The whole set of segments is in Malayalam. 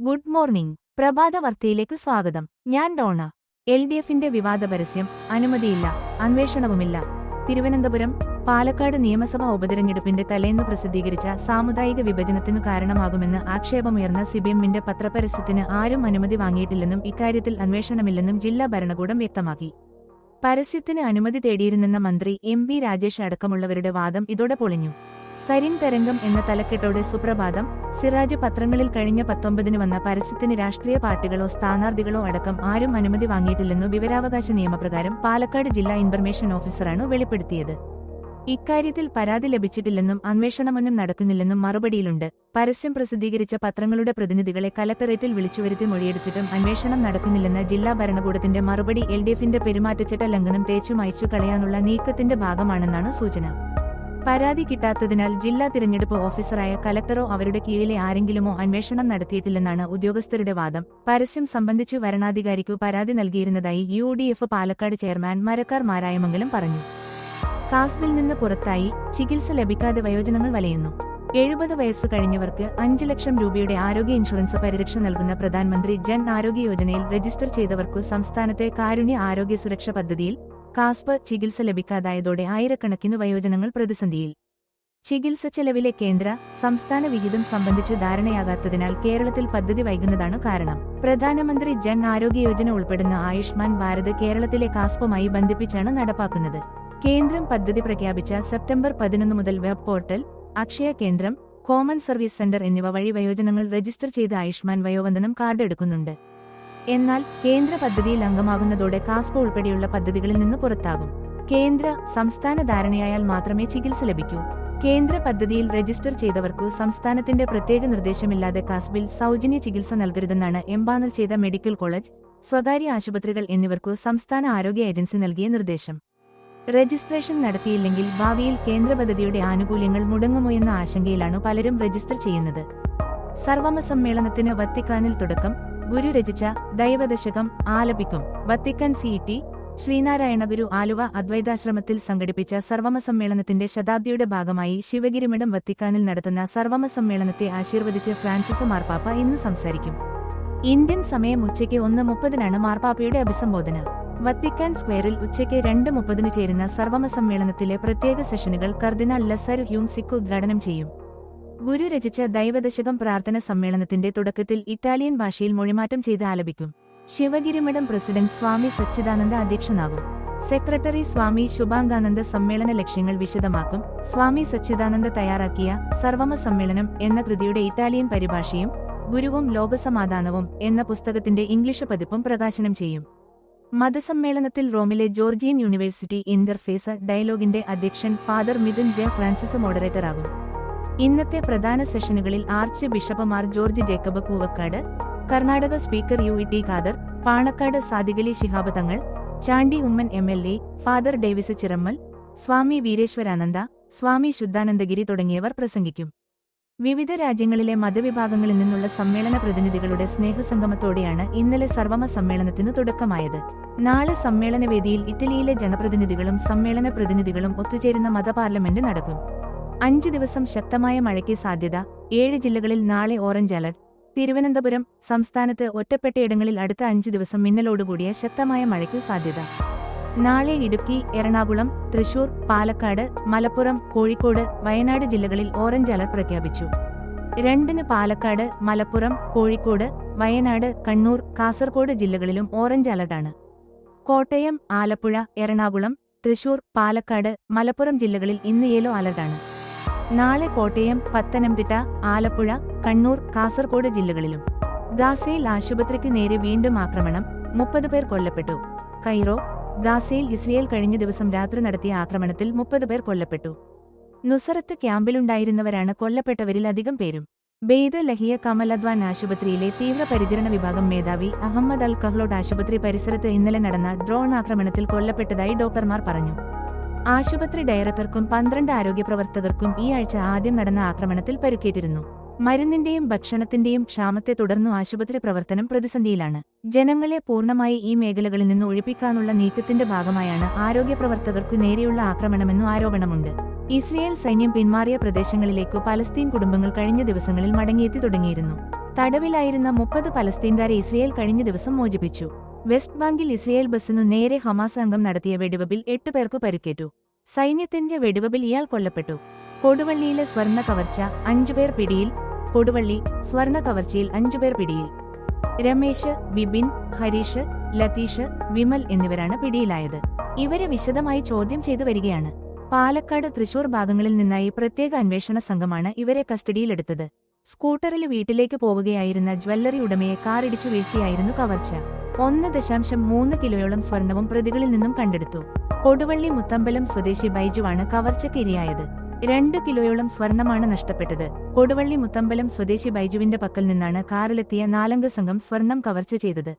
Good morning. പ്രഭാത വാർത്തയിലേക്ക് സ്വാഗതം. ഞാൻ ഡോണ. LDFന്റെ വിവാദ പരസ്യം, അനുമതിയില്ല, അന്വേഷണവുമില്ല. തിരുവനന്തപുരം, പാലക്കാട് നിയമസഭാ ഉപതെരഞ്ഞെടുപ്പിന്റെ തലേന്ന് പ്രസിദ്ധീകരിച്ച സാമുദായിക വിഭജനത്തിനു കാരണമാകുമെന്ന് ആക്ഷേപമുയർന്ന CPMന്റെ പത്രപരസ്യത്തിന് ആരും അനുമതി വാങ്ങിയിട്ടില്ലെന്നും ഇക്കാര്യത്തിൽ അന്വേഷണമില്ലെന്നും ജില്ലാ ഭരണകൂടം വ്യക്തമാക്കി. പരസ്യത്തിന് അനുമതി തേടിയിരുന്നെന്ന മന്ത്രി MB രാജേഷ് അടക്കമുള്ളവരുടെ വാദം ഇതോടെ പൊളിഞ്ഞു. സരിൻ തരംഗം എന്ന തലക്കെട്ടോടെ സുപ്രഭാതം, സിറാജ് പത്രങ്ങളിൽ കഴിഞ്ഞ 19-ന് വന്ന പരസ്യത്തിന് രാഷ്ട്രീയ പാർട്ടികളോ സ്ഥാനാർത്ഥികളോ അടക്കം ആരും അനുമതി വാങ്ങിയിട്ടില്ലെന്നു വിവരാവകാശ നിയമപ്രകാരം പാലക്കാട് ജില്ലാ ഇൻഫർമേഷൻ ഓഫീസറാണ് വെളിപ്പെടുത്തിയത്. ഇക്കാര്യത്തിൽ പരാതി ലഭിച്ചിട്ടില്ലെന്നും അന്വേഷണമൊന്നും നടക്കുന്നില്ലെന്നും മറുപടിയിലുണ്ട്. പരസ്യം പ്രസിദ്ധീകരിച്ച പത്രങ്ങളുടെ പ്രതിനിധികളെ കലക്ടറേറ്റിൽ വിളിച്ചുവരുത്തി മൊഴിയെടുത്തിട്ടും അന്വേഷണം നടക്കുന്നില്ലെന്ന ജില്ലാ ഭരണകൂടത്തിന്റെ മറുപടി LDFന്റെ പെരുമാറ്റച്ചട്ട ലംഘനം തേച്ചുമായ്ച്ചു കളയാനുള്ള നീക്കത്തിന്റെ ഭാഗമാണെന്നാണ് സൂചന. പരാതി കിട്ടാത്തതിനാൽ ജില്ലാ തിരഞ്ഞെടുപ്പ് ഓഫീസറായ കലക്ടറോ അവരുടെ കീഴിലെ ആരെങ്കിലുമോ അന്വേഷണം നടത്തിയിട്ടില്ലെന്നാണ് ഉദ്യോഗസ്ഥരുടെ വാദം. പരസ്യം സംബന്ധിച്ചു വരണാധികാരിക്കു പരാതി നൽകിയിരുന്നതായി UDF പാലക്കാട് ചെയർമാൻ മരക്കാർ മാരായമംഗലം പറഞ്ഞു. കാസ്ബിൽ നിന്ന് പുറത്തായി, ചികിത്സ ലഭിക്കാതെ വയോജനങ്ങൾ വലയുന്നു. 70 വയസ്സു കഴിഞ്ഞവർക്ക് 5 ലക്ഷം രൂപയുടെ ആരോഗ്യ ഇൻഷുറൻസ് പരിരക്ഷ നൽകുന്ന പ്രധാനമന്ത്രി ജൻ ആരോഗ്യ യോജനയിൽ രജിസ്റ്റർ ചെയ്തവർക്കു സംസ്ഥാനത്തെ കാരുണ്യ ആരോഗ്യ സുരക്ഷ പദ്ധതിയിൽ കാസ്ബ് ചികിത്സ ലഭിക്കാതായതോടെ ആയിരക്കണക്കിന് വയോജനങ്ങൾ പ്രതിസന്ധിയിൽ. ചികിത്സ ചെലവിലെ കേന്ദ്ര, സംസ്ഥാന വിഹിതം സംബന്ധിച്ചു ധാരണയാകാത്തതിനാൽ കേരളത്തിൽ പദ്ധതി വൈകുന്നതാണ് കാരണം. പ്രധാനമന്ത്രി ജൻ ആരോഗ്യ യോജന ഉൾപ്പെടുന്ന ആയുഷ്മാൻ ഭാരത് കേരളത്തിലെ കാസ്ബുമായി ബന്ധിപ്പിച്ചാണ് നടപ്പാക്കുന്നത്. കേന്ദ്രം പദ്ധതി പ്രഖ്യാപിച്ച സെപ്റ്റംബർ 11 മുതൽ വെബ് പോർട്ടൽ, അക്ഷയ കേന്ദ്രം, കോമൺ സർവീസ് സെന്റർ എന്നിവ വഴി വയോജനങ്ങൾ രജിസ്റ്റർ ചെയ്ത് ആയുഷ്മാൻ വയോവന്ദനം കാർഡ് എടുക്കുന്നുണ്ട്. എന്നാൽ കേന്ദ്ര പദ്ധതിയിൽ അംഗമാകുന്നതോടെ കാസ്ബ് ഉൾപ്പെടെയുള്ള പദ്ധതികളിൽ നിന്ന് പുറത്താകും. കേന്ദ്ര, സംസ്ഥാന ധാരണയായാൽ മാത്രമേ ചികിത്സ ലഭിക്കൂ. കേന്ദ്ര പദ്ധതിയിൽ രജിസ്റ്റർ ചെയ്തവർക്കു സംസ്ഥാനത്തിന്റെ പ്രത്യേക നിർദ്ദേശമില്ലാതെ കാസ്ബിൽ സൗജന്യ ചികിത്സ നൽകരുതെന്നാണ് എംപാനൽ ചെയ്ത മെഡിക്കൽ കോളേജ്, സ്വകാര്യ ആശുപത്രികൾ എന്നിവർക്കു സംസ്ഥാന ആരോഗ്യ ഏജൻസി നൽകിയ നിർദ്ദേശം. രജിസ്ട്രേഷൻ നടത്തിയില്ലെങ്കിൽ ഭാവിയിൽ കേന്ദ്ര പദ്ധതിയുടെ ആനുകൂല്യങ്ങൾ മുടങ്ങുമോയെന്ന ആശങ്കയിലാണ് പലരും രജിസ്റ്റർ ചെയ്യുന്നത്. സർവമ സമ്മേളനത്തിന് വത്തിക്കാനിൽ തുടക്കം. ഗുരു രചിച്ച ദൈവദശകം ആലപിക്കും. വത്തിക്കാൻ CET ശ്രീനാരായണ ഗുരു ആലുവ അദ്വൈതാശ്രമത്തിൽ സംഘടിപ്പിച്ച സർവമ സമ്മേളനത്തിന്റെ ശതാബ്ദിയുടെ ഭാഗമായി ശിവഗിരിമഠം വത്തിക്കാനിൽ നടത്തുന്ന സർവമ സമ്മേളനത്തെ ആശീർവദിച്ച് ഫ്രാൻസിസ് മാർപ്പാപ്പ ഇന്ന് സംസാരിക്കും. ഇന്ത്യൻ സമയം ഉച്ചയ്ക്ക് 1:30-നാണ് മാർപ്പാപ്പയുടെ അഭിസംബോധന. വത്തിക്കാൻ സ്ക്വയറിൽ ഉച്ചയ്ക്ക് 2:30-ന് ചേരുന്ന സർവമ സമ്മേളനത്തിലെ പ്രത്യേക സെഷനുകൾ കർദിനാൾ ലസാരു ഹ്യൂംസിക്ക് ഉദ്ഘാടനം ചെയ്യും. ഗുരു രചിച്ച ദൈവദശകം പ്രാർത്ഥന സമ്മേളനത്തിന്റെ തുടക്കത്തിൽ ഇറ്റാലിയൻ ഭാഷയിൽ മൊഴിമാറ്റം ചെയ്ത് ആലപിക്കും. ശിവഗിരിമഠം പ്രസിഡന്റ് സ്വാമി സച്ചിദാനന്ദ അധ്യക്ഷനാകും. സെക്രട്ടറി സ്വാമി ശുഭാംഗാനന്ദ സമ്മേളന ലക്ഷ്യങ്ങൾ വിശദമാക്കും. സ്വാമി സച്ചിദാനന്ദ തയ്യാറാക്കിയ സർവമ സമ്മേളനം എന്ന കൃതിയുടെ ഇറ്റാലിയൻ പരിഭാഷയും ഗുരുവും ലോകസമാധാനവും എന്ന പുസ്തകത്തിന്റെ ഇംഗ്ലീഷ് പതിപ്പും പ്രകാശനം ചെയ്യും. മതസമ്മേളനത്തിൽ റോമിലെ ജോർജിയൻ യൂണിവേഴ്സിറ്റി ഇന്റർഫേസ് ഡയലോഗിന്റെ അധ്യക്ഷൻ ഫാദർ മിഥുൻ ജെ ഫ്രാൻസിസ് മോഡറേറ്ററാകും. ഇന്നത്തെ പ്രധാന സെഷനുകളിൽ archbishop Mar George Jacob Koovakkad, Karnataka speaker UET Khader, Panakkad Sadiqali Shihab Thangal, Chandy Oommen MLA, father Davis Chirammal, Swami Veereshwarananda, Swami Shuddhanandagiri തുടങ്ങിയവർ പ്രസംഗിക്കും. വിവിധ രാജ്യങ്ങളിലെ മതവിഭാഗങ്ങളിൽ നിന്നുള്ള സമ്മേളന പ്രതിനിധികളുടെ സ്നേഹസംഗമത്തോടെയാണ് ഇന്നലെ സർവമ സമ്മേളനത്തിനു തുടക്കമായത്. നാളെ സമ്മേളനവേദിയിൽ ഇറ്റലിയിലെ ജനപ്രതിനിധികളും സമ്മേളന പ്രതിനിധികളും ഒത്തുചേരുന്ന മതപാർലമെന്റ് നടക്കും. 5 ദിവസം ശക്തമായ മഴയ്ക്ക് സാധ്യത. 7 ജില്ലകളിൽ നാളെ ഓറഞ്ച് അലർട്ട്. തിരുവനന്തപുരം, സംസ്ഥാനത്ത് ഒറ്റപ്പെട്ടയിടങ്ങളിൽ അടുത്ത 5 ദിവസം മിന്നലോടുകൂടിയ ശക്തമായ മഴയ്ക്കു സാധ്യത. നാളെ ഇടുക്കി, എറണാകുളം, തൃശൂർ, പാലക്കാട്, മലപ്പുറം, കോഴിക്കോട്, വയനാട് ജില്ലകളിൽ ഓറഞ്ച് അലർട്ട് പ്രഖ്യാപിച്ചു. 2-ന് പാലക്കാട്, മലപ്പുറം, കോഴിക്കോട്, വയനാട്, കണ്ണൂർ, കാസർകോട് ജില്ലകളിലും ഓറഞ്ച് അലർട്ടാണ്. കോട്ടയം, ആലപ്പുഴ, എറണാകുളം, തൃശൂർ, പാലക്കാട്, മലപ്പുറം ജില്ലകളിൽ ഇന്ന് യെല്ലോ അലർട്ടാണ്. നാളെ കോട്ടയം, പത്തനംതിട്ട, ആലപ്പുഴ, കണ്ണൂർ, കാസർകോട് ജില്ലകളിലും. ഗാസയിൽ ആശുപത്രിക്ക് നേരെ വീണ്ടും ആക്രമണം. 30 പേർ കൊല്ലപ്പെട്ടു. കൈറോ, ഗാസയിൽ ഇസ്രയേൽ കഴിഞ്ഞ ദിവസം രാത്രി നടത്തിയ ആക്രമണത്തിൽ 30 പേർ കൊല്ലപ്പെട്ടു. നുസറത്ത് ക്യാമ്പിലുണ്ടായിരുന്നവരാണ് കൊല്ലപ്പെട്ടവരിൽ അധികം പേരും. ബെയ്ത് ലഹിയ കമൽ അദ്വാൻ ആശുപത്രിയിലെ തീവ്രപരിചരണ വിഭാഗം മേധാവി അഹമ്മദ് അൽ കഹ്ലോട്ട് ആശുപത്രി പരിസരത്ത് ഇന്നലെ നടന്ന ഡ്രോൺ ആക്രമണത്തിൽ കൊല്ലപ്പെട്ടതായി ഡോക്ടർമാർ പറഞ്ഞു. ആശുപത്രി ഡയറക്ടർക്കും 12 ആരോഗ്യപ്രവർത്തകർക്കും ഈ ആഴ്ച ആദ്യം നടന്ന ആക്രമണത്തിൽ പരുക്കേറ്റിരുന്നു. മരുന്നിന്റെയും ഭക്ഷണത്തിന്റെയും ക്ഷാമത്തെ തുടർന്നു ആശുപത്രി പ്രവർത്തനം പ്രതിസന്ധിയിലാണ്. ജനങ്ങളെ പൂർണ്ണമായി ഈ മേഖലകളിൽ നിന്ന് ഒഴിപ്പിക്കാനുള്ള നീക്കത്തിന്റെ ഭാഗമായാണ് ആരോഗ്യപ്രവർത്തകർക്കു നേരെയുള്ള ആക്രമണമെന്നു ആരോപണമുണ്ട്. ഇസ്രയേൽ സൈന്യം പിന്മാറിയ പ്രദേശങ്ങളിലേക്കു പലസ്തീൻ കുടുംബങ്ങൾ കഴിഞ്ഞ ദിവസങ്ങളിൽ മടങ്ങിയെത്തി തുടങ്ങിയിരുന്നു. തടവിലായിരുന്ന 30 പലസ്തീൻകാരെ ഇസ്രയേൽ കഴിഞ്ഞ ദിവസം മോചിപ്പിച്ചു. വെസ്റ്റ് ബാങ്കിൽ ഇസ്രയേൽ ബസിനു നേരെ ഹമാസ് അംഗം നടത്തിയ വെടിവെപ്പിൽ 8 പേർക്കു പരിക്കേറ്റു. സൈന്യത്തിന്റെ വെടിവെപ്പിൽ ഇയാൾ കൊല്ലപ്പെട്ടു. കൊടുവള്ളിയിലെ സ്വർണ്ണ കവർച്ച, 5 പേർ പിടിയിൽ. കൊടുവള്ളി സ്വർണ്ണ കവർച്ചയിൽ 5 പേർ പിടിയിൽ. രമേശ്, വിപിൻ, ഹരീഷ്, ലതീഷ്, വിമൽ എന്നിവരാണ് പിടിയിലായത്. ഇവരെ വിശദമായി ചോദ്യം ചെയ്തു വരികയാണ്. പാലക്കാട്, തൃശൂർ ഭാഗങ്ങളിൽ നിന്നായി പ്രത്യേക അന്വേഷണ സംഘമാണ് ഇവരെ കസ്റ്റഡിയിലെടുത്തത്. സ്കൂട്ടറിൽ വീട്ടിലേക്ക് പോവുകയായിരുന്ന ജ്വല്ലറി ഉടമയെ കാറിടിച്ചു വീഴ്ത്തിയായിരുന്നു കവർച്ച. 1.3 കിലോയോളം സ്വർണവും പ്രതികളിൽ നിന്നും കണ്ടെടുത്തു. കൊടുവള്ളി മുത്തമ്പലം സ്വദേശി ബൈജുവാണ് കവർച്ചയ്ക്ക് ഇരയായത്. 2 കിലോയോളം സ്വർണമാണ് നഷ്ടപ്പെട്ടത്. കൊടുവള്ളി മുത്തമ്പലം സ്വദേശി ബൈജുവിന്റെ പക്കൽ നിന്നാണ് കാറിലെത്തിയ 4 സംഘം സ്വർണം കവർച്ച ചെയ്തത്.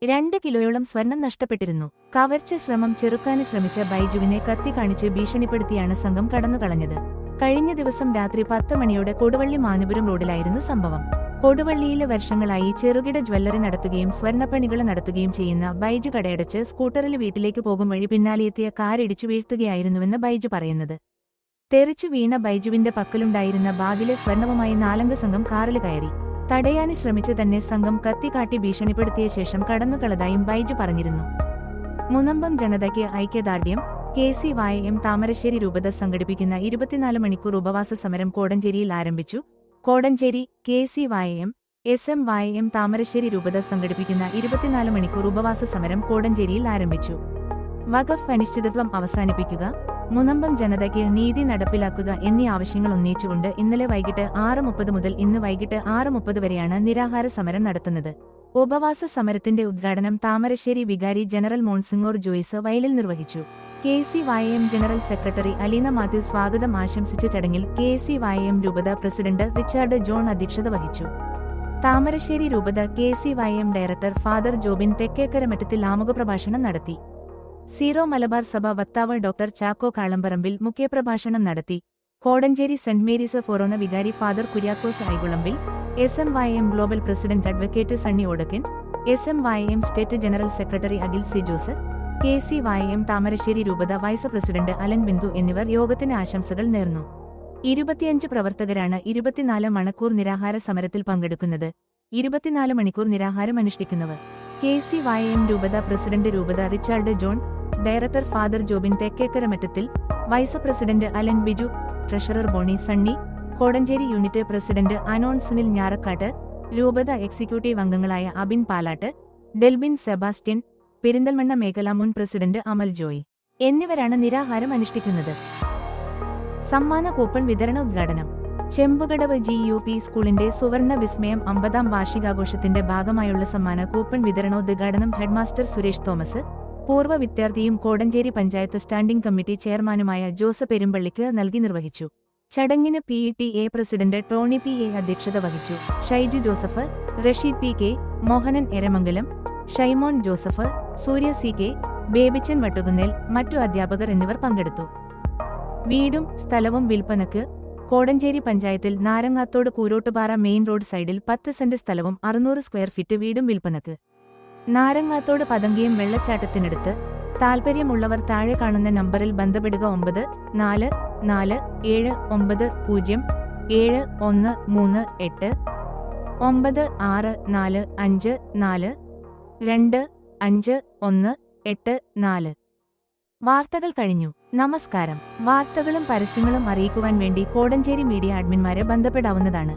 2 കിലോയോളം സ്വർണം നഷ്ടപ്പെട്ടിരുന്നു. കവർച്ച ശ്രമം ചെറുക്കാന് ശ്രമിച്ച ബൈജുവിനെ കത്തി കാണിച്ച് ഭീഷണിപ്പെടുത്തിയാണ് സംഘം കടന്നുകളഞ്ഞത്. കഴിഞ്ഞ ദിവസം രാത്രി 10 മണിയോടെ കൊടുവള്ളി മാനുപുരം റോഡിലായിരുന്നു സംഭവം. കൊടുവള്ളിയിലെ വർഷങ്ങളായി ചെറുകിട ജ്വല്ലറി നടത്തുകയും സ്വർണ്ണപ്പണികൾ നടത്തുകയും ചെയ്യുന്ന ബൈജു കടയടച്ച് സ്കൂട്ടറിൽ വീട്ടിലേക്ക് പോകും വഴി പിന്നാലെയെത്തിയ കാറിടിച്ചു വീഴ്ത്തുകയായിരുന്നുവെന്ന് ബൈജു പറയുന്നത്. തെറിച്ചു വീണ ബൈജുവിന്റെ പക്കലുണ്ടായിരുന്ന ബാഗിലെ സ്വർണവുമായി 4 സംഘം കാറിൽ കയറി. തടയാന് ശ്രമിച്ച് തന്നെ സംഘം കത്തിക്കാട്ടി ഭീഷണിപ്പെടുത്തിയ ശേഷം കടന്നുകളതായും ബൈജു പറഞ്ഞിരുന്നു. മുനമ്പം ജനതയ്ക്ക് ഐക്യദാർഢ്യം KCYM താമരശ്ശേരി രൂപത സംഘടിപ്പിക്കുന്ന 24 മണിക്കൂർ ഉപവാസ സമരം കോടഞ്ചേരിയിൽ ആരംഭിച്ചു. കോടഞ്ചേരി KCYM SMYM താമരശ്ശേരി രൂപത സംഘടിപ്പിക്കുന്ന 24 മണിക്കൂർ ഉപവാസ സമരം കോടഞ്ചേരിയിൽ ആരംഭിച്ചു. വഖഫ് അനിശ്ചിതത്വം അവസാനിപ്പിക്കുക, മുനമ്പം ജനതയ്ക്ക് നീതി നടപ്പിലാക്കുക എന്നീ ആവശ്യങ്ങൾ ഉന്നയിച്ചുകൊണ്ട് ഇന്നലെ വൈകിട്ട് 6:30 മുതൽ ഇന്ന് വൈകിട്ട് 6:30 വരെയാണ് നിരാഹാര സമരം നടത്തുന്നത്. ഉപവാസ സമരത്തിന്റെ ഉദ്ഘാടനം താമരശ്ശേരി വികാരി ജനറൽ മോൺസിങ്ങോർ ജോയ്സ് വയലിൽ നിർവഹിച്ചു. KCYM general secretary Aleena Mathew സ്വാഗതം ആശംസിച്ച ചടങ്ങിൽ KCYM രൂപത പ്രസിഡന്റ് റിച്ചാർഡ് ജോൺ അധ്യക്ഷത വഹിച്ചു. താമരശ്ശേരി രൂപത KCYM ഡയറക്ടർ ഫാദർ ജോബിൻ തെക്കേക്കരമറ്റത്തിൽ ആമുഖപ്രഭാഷണം നടത്തി. സീറോ മലബാർ സഭ വക്താവ് ഡോക്ടർ ചാക്കോ കാളമ്പറമ്പിൽ മുഖ്യപ്രഭാഷണം നടത്തി. കോടഞ്ചേരി സെന്റ് മേരീസ് ഫൊറോന വികാരി father Kuriakose Aikulampil, SMYM global president advocate Sunny Odakkan, SMYM state general secretary Akhil C Jose, KCYM Thamarassery രൂപത വൈസ് പ്രസിഡന്റ് അലൻ ബിന്ദു എന്നിവർ യോഗത്തിന് ആശംസകൾ നേർന്നു. 25 പ്രവർത്തകരാണ് 24 മണിക്കൂർ നിരാഹാര സമരത്തിൽ പങ്കെടുക്കുന്നത്. 24 മണിക്കൂർ നിരാഹാരം അനുഷ്ഠിക്കുന്നവർ KCYM രൂപത പ്രസിഡന്റ് രൂപത Richard John, director father Jobin Thekkekkaramattathil, vice president Alan Biju, treasurer Boney Sunny, Kodanchery unit president Anon Sunil Njarakkattu, രൂപത എക്സിക്യൂട്ടീവ് അംഗങ്ങളായ അബിൻ പാലാട്ട്, ഡെൽബിൻ സെബാസ്റ്റ്യൻ, പെരിന്തൽമണ്ണ മേഖല മുൻ പ്രസിഡന്റ് അമൽ ജോയ് എന്നിവരാണ് നിരാഹാരം അനുഷ്ഠിക്കുന്നത്. സമ്മാന കൂപ്പൺ വിതരണ ഉദ്ഘാടനം. ചെമ്പുകടവ് GUP സ്കൂളിന്റെ സുവർണ വിസ്മയം 50ാം വാർഷികാഘോഷത്തിന്റെ ഭാഗമായുള്ള സമ്മാന കൂപ്പൺ വിതരണോദ്ഘാടനം ഹെഡ്മാസ്റ്റർ സുരേഷ് തോമസ്, പൂർവ്വ വിദ്യാർത്ഥിയും കോടഞ്ചേരി പഞ്ചായത്ത് സ്റ്റാൻഡിംഗ് കമ്മിറ്റി ചെയർമാനുമായ ജോസ് പെരുമ്പള്ളിക്ക് നൽകി നിർവഹിച്ചു. ചടങ്ങിന് PTA പ്രസിഡന്റ് ടോണി PA അധ്യക്ഷത വഹിച്ചു. Shaiju Joseph, Rasheed PK, Mohanan Eramangalam, Shaimon Joseph, Surya CK, Babychan Vattukunnel, മറ്റു അധ്യാപകർ എന്നിവർ പങ്കെടുത്തു. വീടും സ്ഥലവും വിൽപ്പനക്ക്. കോടഞ്ചേരി പഞ്ചായത്തിൽ നാരങ്ങാത്തോട് കൂരോട്ടുപാറ മെയിൻ റോഡ് സൈഡിൽ 10 സെന്റ് സ്ഥലവും 600 സ്ക്വയർ ഫീറ്റ് വീടും വിൽപ്പനക്ക്. നാരങ്ങാത്തോട് പതങ്കിയം വെള്ളച്ചാട്ടത്തിനടുത്ത്. താൽപര്യമുള്ളവർ താഴെ കാണുന്ന നമ്പറിൽ ബന്ധപ്പെടുക. 9449071038 9645425184. വാർത്തകൾ കഴിഞ്ഞു. നമസ്കാരം. വാർത്തകളും പരസ്യങ്ങളും അറിയിക്കുവാൻ വേണ്ടി കോടഞ്ചേരി മീഡിയ അഡ്മിന്മാരെ ബന്ധപ്പെടാവുന്നതാണ്.